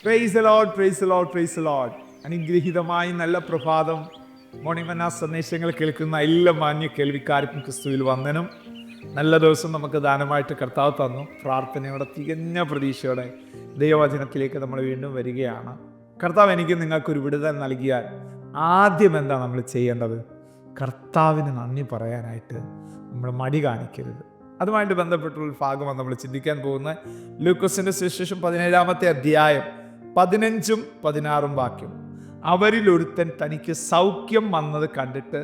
Price the Lord, praise the Lord, praise the Lord. അനുഗ്രഹീതമായി നല്ല പ്രഭാതം. മോർണിംഗ് മന്ന സന്ദേശങ്ങൾ കേൾക്കുന്ന എല്ലാ മാന്യ കേൾവിക്കാർക്കും ക്രിസ്തുവിൽ വന്ദനം. നല്ല ദിവസം നമുക്ക് ദാനമായിട്ട് കർത്താവ് തന്നു. പ്രാർത്ഥനയോടെ തികഞ്ഞ പ്രതീക്ഷയോടെ ദൈവവചനത്തിലേക്ക് നമ്മൾ വീണ്ടും വരികയാണ്. കർത്താവ് എനിക്ക് നിങ്ങൾക്കൊരു വിടുതൽ നൽകിയാൽ ആദ്യം എന്താ നമ്മൾ ചെയ്യേണ്ടത്? കർത്താവിന് നന്ദി പറയാനായിട്ട് നമ്മൾ മടി കാണിക്കരുത്. അതുമായിട്ട് ബന്ധപ്പെട്ടുള്ള ഭാഗമാണ് നമ്മൾ ചിന്തിക്കാൻ പോകുന്നത്. ലൂക്കോസിന്റെ സുവിശേഷം 17-ാമത്തെ അധ്യായം 15ഉം 16ഉം വാക്യം. അവരിൽ ഒരുത്തൻ തനിക്ക് സൗഖ്യം വന്നത് കണ്ടിട്ട്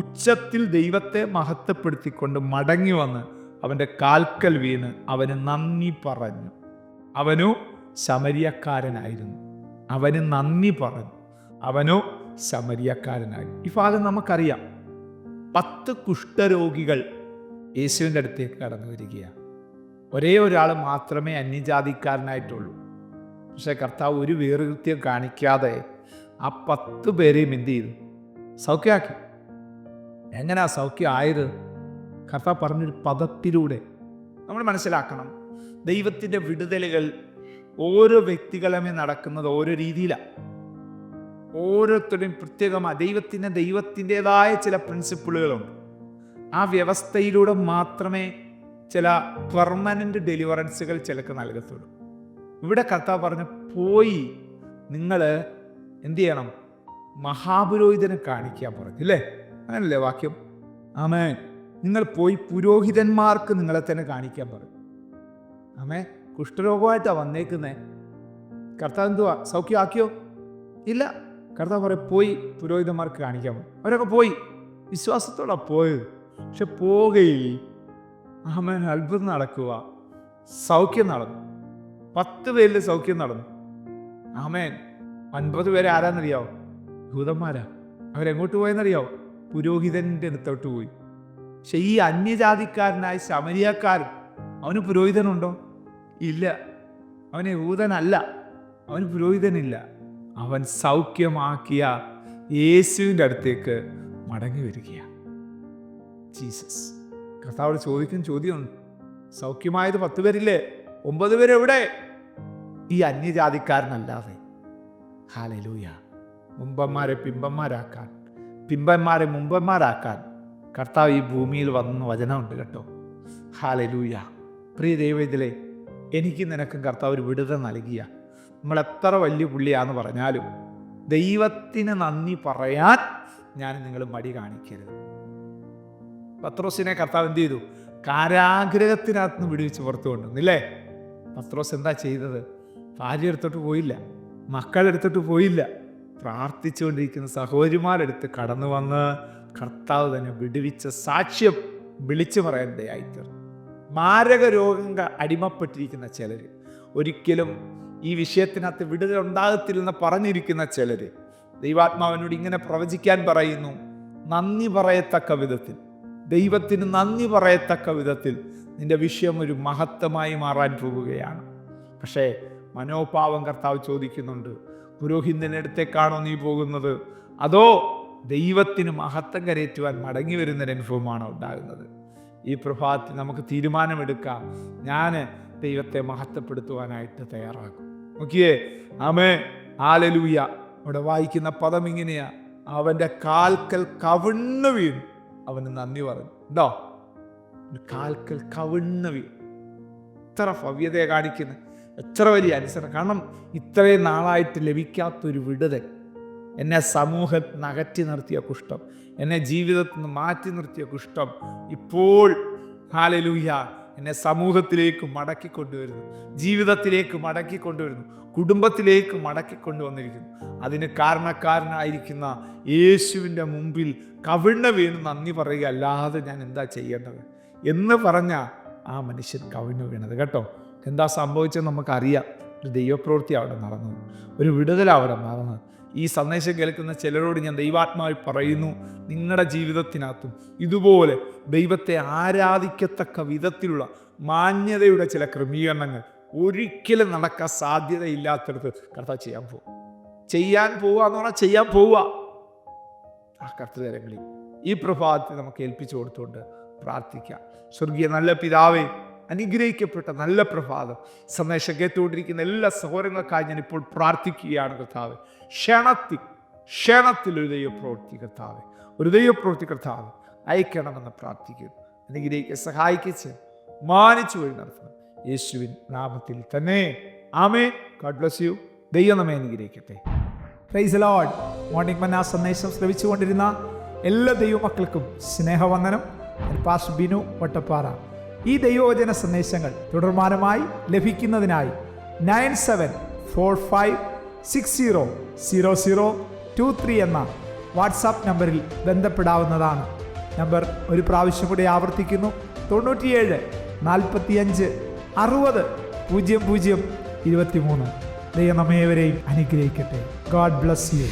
ഉച്ചത്തിൽ ദൈവത്തെ മഹത്വപ്പെടുത്തിക്കൊണ്ട് മടങ്ങി വന്ന് അവൻ്റെ കാൽക്കൽ വീണ് അവന് നന്ദി പറഞ്ഞു. അവനു ശമരിയക്കാരനായിരുന്നു. അവന് നന്ദി പറഞ്ഞു. അവനു ശമരിയക്കാരനായി. ഈ ഭാഗം നമുക്കറിയാം. 10 കുഷ്ഠരോഗികൾ യേശുവിൻ്റെ അടുത്തേക്ക് കടന്നു വരികയാണ്. ഒരേ ഒരാൾ മാത്രമേ അന്യജാതിക്കാരനായിട്ടുള്ളൂ. പക്ഷേ കർത്താവ് ഒരു വേറുകൃത്യം കാണിക്കാതെ ആ 10 പേരെയും എന്ത് ചെയ്തു? സൗഖ്യമാക്കി. എങ്ങനെയാ സൗഖ്യം ആയത്? കർത്താവ് പറഞ്ഞൊരു പദത്തിലൂടെ നമ്മൾ മനസ്സിലാക്കണം. ദൈവത്തിൻ്റെ വിടുതലുകൾ ഓരോ വ്യക്തികളുമേ നടക്കുന്നത് ഓരോ രീതിയിലാണ്. ഓരോരുത്തരുടെയും പ്രത്യേകമായ ദൈവത്തിൻ്റെതായ ചില പ്രിൻസിപ്പിളുകളുണ്ട്. ആ വ്യവസ്ഥയിലൂടെ മാത്രമേ ചില പെർമനൻ്റ് ഡെലിവറൻസുകൾ ചിലക്ക് നൽകത്തുള്ളൂ. ഇവിടെ കർത്താവ് പറഞ്ഞു, പോയി നിങ്ങൾ എന്ത് ചെയ്യണം? മഹാപുരോഹിതനെ കാണിക്കാൻ പറഞ്ഞു, ഇല്ലേ? അങ്ങനല്ലേ വാക്യം? ആമേൻ. നിങ്ങൾ പോയി പുരോഹിതന്മാർക്ക് നിങ്ങളെ തന്നെ കാണിക്കാൻ പറഞ്ഞു. ആമേ. കുഷ്ഠരോഗമായിട്ടാണ് വന്നേക്കുന്നേ. കർത്താവ് എന്തുവാ സൗഖ്യമാക്കിയോ? ഇല്ല. കർത്താവ് പറയും, പോയി പുരോഹിതന്മാർക്ക് കാണിക്കാൻ പറഞ്ഞു. അവരൊക്കെ പോയി, വിശ്വാസത്തോടെ പോയത്. പക്ഷെ പോകുകയിൽ ആമേൻ അത്ഭുതം നടക്കുക. സൗഖ്യം നടന്നു. 10 പേരിൽ സൗഖ്യം നടന്നു. ആമേൻ. 9 പേരെ ആരാന്നറിയാവോ? യൂതന്മാരാ. അവരെങ്ങോട്ട് പോയെന്നറിയാവോ? പുരോഹിതൻ്റെ അടുത്തോട്ട് പോയി. പക്ഷെ ഈ അന്യജാതിക്കാരനായ ശമരിയക്കാരൻ, അവന് പുരോഹിതനുണ്ടോ? ഇല്ല. അവന് യൂതനല്ല, അവന് പുരോഹിതനില്ല. അവൻ സൗഖ്യമാക്കിയ യേശുവിൻ്റെ അടുത്തേക്ക് മടങ്ങി വരികയാണ്. ജീസസ്. കർത്താവോട് ചോദിക്കുന്ന ചോദ്യമുണ്ട്. സൗഖ്യമായത് 10 പേരില്ലേ? 9 പേര് എവിടെ? ഈ അന്യജാതിക്കാരനല്ലാതെ. ഹല്ലേലൂയ. മുമ്പന്മാരെ പിമ്പന്മാരാക്കാൻ, പിമ്പന്മാരെ മുമ്പന്മാരാക്കാൻ കർത്താവ് ഈ ഭൂമിയിൽ വന്ന വചനമുണ്ട് കേട്ടോ. ഹല്ലേലൂയ. പ്രിയ ദൈവത്തിലെ, എനിക്ക് നിനക്കും കർത്താവ് ഒരു വിടുതൽ നൽകിയ, നമ്മൾ എത്ര വലിയ പുള്ളിയാന്ന് പറഞ്ഞാലും ദൈവത്തിന് നന്ദി പറയാൻ ഞാൻ നിങ്ങൾ മടി കാണിക്കരുത്. പത്രോസിനെ കർത്താവ് എന്ത് ചെയ്തു? കാരാഗ്രഹത്തിനകത്ത് നിന്ന് വിടുവിച്ച് പുറത്തു കൊണ്ടുവന്നില്ലേ? പത്രോസ് എന്താ ചെയ്തത്? ഭാര്യ എടുത്തോട്ട് പോയില്ല, മക്കളെടുത്തോട്ട് പോയില്ല. പ്രാർത്ഥിച്ചുകൊണ്ടിരിക്കുന്ന സഹോദരിമാരെടുത്ത് കടന്നു വന്ന് കർത്താവ് തന്നെ വിടുവിച്ച സാക്ഷ്യം വിളിച്ചു പറയേണ്ടതായിട്ട്. മാരക രോഗം അടിമപ്പെട്ടിരിക്കുന്ന ചിലർ, ഒരിക്കലും ഈ വിഷയത്തിനകത്ത് വിടുതൽ ഉണ്ടാകത്തില്ലെന്ന് പറഞ്ഞിരിക്കുന്ന ചിലർ, ദൈവാത്മാവിനോട് ഇങ്ങനെ പ്രവചിക്കാൻ പറയുന്നു. നന്ദി പറയത്തക്ക വിധത്തിൽ, ദൈവത്തിന് നന്ദി പറയത്തക്ക വിധത്തിൽ നിന്റെ വിഷയം ഒരു മഹത്വമായി മാറാൻ പോവുകയാണ്. പക്ഷേ മനോഭാവം കർത്താവ് ചോദിക്കുന്നുണ്ട്. പുരോഹിതൻ്റെ അടുത്തേക്കാണോ നീ പോകുന്നത്? അതോ ദൈവത്തിന് മഹത്വം കരയേറ്റുവാൻ മടങ്ങി വരുന്നൊരനുഭവമാണോ ഉണ്ടാകുന്നത്? ഈ പ്രഭാതത്തിൽ നമുക്ക് തീരുമാനമെടുക്കാം. ഞാൻ ദൈവത്തെ മഹത്വപ്പെടുത്തുവാനായിട്ട് തയ്യാറാകും. നോക്കിയേ, ആമേ, ഹല്ലേലൂയ. അവിടെ വായിക്കുന്ന പദം ഇങ്ങനെയാ: അവൻ്റെ കാൽക്കൽ കവിണ്ണു വീണു അവന് നന്ദി പറഞ്ഞു. ഉണ്ടോ? കാൽക്കൽ കവിണ്ണു വീണു. എത്ര ഭവ്യതയെ കാണിക്കുന്നത്, എത്ര വലിയ അനുസരണം. കാരണം ഇത്രയും നാളായിട്ട് ലഭിക്കാത്തൊരു വിടുതൽ, എന്നെ സമൂഹത്തിന് അകറ്റി നിർത്തിയ കുഷ്ഠം, എന്നെ ജീവിതത്തിൽ നിന്ന് മാറ്റി നിർത്തിയ കുഷ്ഠം, ഇപ്പോൾ ഹല്ലേലൂയ എന്നെ സമൂഹത്തിലേക്ക് മടക്കിക്കൊണ്ടുവരുന്നു, ജീവിതത്തിലേക്ക് മടക്കിക്കൊണ്ടുവരുന്നു, കുടുംബത്തിലേക്ക് മടക്കിക്കൊണ്ടുവന്നിരിക്കുന്നു. അതിന് കാരണക്കാരനായിരിക്കുന്ന യേശുവിൻ്റെ മുമ്പിൽ കവിണ്ണ വീണ് നന്ദി പറയുക അല്ലാതെ ഞാൻ എന്താ ചെയ്യേണ്ടത് എന്ന് പറഞ്ഞ ആ മനുഷ്യൻ കവിണ്ണ വീണത് കേട്ടോ. എന്താ സംഭവിച്ചത് നമുക്കറിയാം. ഒരു ദൈവപ്രവൃത്തി അവിടെ നടന്നത്, ഒരു വിടുതൽ അവിടെ നടന്നത്. ഈ സന്ദേശം കേൾക്കുന്ന ചിലരോട് ഞാൻ ദൈവാത്മാവിൽ പറയുന്നു, നിങ്ങളുടെ ജീവിതത്തിനകത്തും ഇതുപോലെ ദൈവത്തെ ആരാധിക്കത്തക്ക വിധത്തിലുള്ള മാന്യതയുടെ ചില ക്രമീകരണങ്ങൾ ഒരിക്കലും നടക്കാൻ സാധ്യതയില്ലാത്തടത്ത് കർത്താവ് ചെയ്യാൻ പോവുക എന്ന് പറഞ്ഞാൽ ചെയ്യാൻ പോവുക. ആ കർത്തൃതരങ്ങളിൽ ഈ പ്രഭാതത്തിൽ നമുക്ക് ഏൽപ്പിച്ചു കൊടുത്തുകൊണ്ട് പ്രാർത്ഥിക്കാം. സ്വർഗീയ നല്ല പിതാവേ, അനുഗ്രഹിക്കപ്പെട്ട നല്ല പ്രഭാതം. സന്ദേശം കേട്ടുകൊണ്ടിരിക്കുന്ന എല്ലാ സഹോദരങ്ങൾക്കായി ഞാൻ ഇപ്പോൾ പ്രാർത്ഥിക്കുകയാണ് കർത്താവ്. ക്ഷണത്തിൽ ഒരു ദൈവപ്രവൃത്തി കർത്താവ്, ഒരു ദൈവപ്രവൃത്തി കർത്താവ് അയക്കണമെന്ന് പ്രാർത്ഥിക്കുന്നു. അനുഗ്രഹിക്കുക, സഹായിക്കുക, മാനിച്ചു വഴി നടത്തണം. യേശുവിൻ നാമത്തിൽ തന്നെ ആമേൻ. God bless you. ദൈവം നമ്മെ അനുഗ്രഹിക്കട്ടെ. Price the Lord. മോർണിംഗ് മന്ന സന്ദേശം ശ്രവിച്ചുകൊണ്ടിരുന്ന എല്ലാ ദൈവമക്കൾക്കും സ്നേഹവന്ദനം. പാസ്റ്റർ ബിനു വട്ടപ്പാറ. ഈ ദൈവവചന സന്ദേശങ്ങൾ തുടർമാനമായി ലഭിക്കുന്നതിനായി 9745600023 എന്ന വാട്സാപ്പ് നമ്പറിൽ ബന്ധപ്പെടാവുന്നതാണ്. നമ്പർ ഒരു പ്രാവശ്യം കൂടി ആവർത്തിക്കുന്നു: 97 45 60 00 23. ദൈവം നമ്മേവരെയും അനുഗ്രഹിക്കട്ടെ. God bless you.